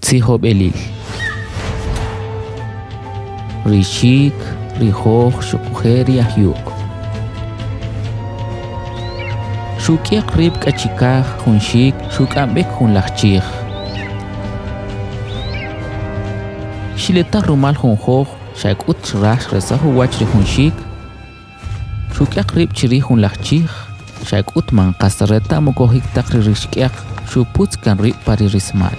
Tzihob elil. Rishik, rihoh, shukujeri ahyuk. Shukiak rib kachikah, hunshik, shukambek hun lachchik. Shiletak rumal hunhoh, shaik ut rash resahu wach ri hunshik. Shukiak rib chiri hun lachchik. Shaik ut man kasareta mukohik takri rishkiak. Shuputz kan rib pari rismal.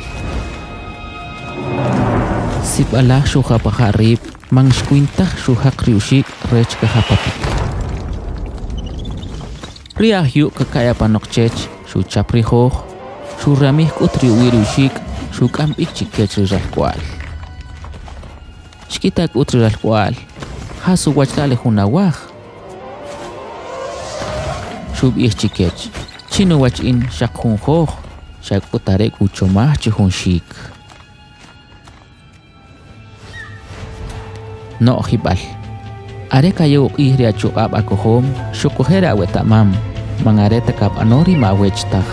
Sip alah shuha paharib, mang shkuintah shuha kriushik rech kahapapik. Riah yuk kekaya panok cech, shu capri hoh, shu ramih kutri wirushik, shu kampik cikech rirah kual. Shkitak utri ral kual, hasu wajtale hunawah. Shub ih cikech, chino wach in shak hun hoh, shak utarek uchomah chihun shik. No hibal. Are kayo ihri acuab akohom, syukuhera wetamam, mangareta kap anori ma wechtak.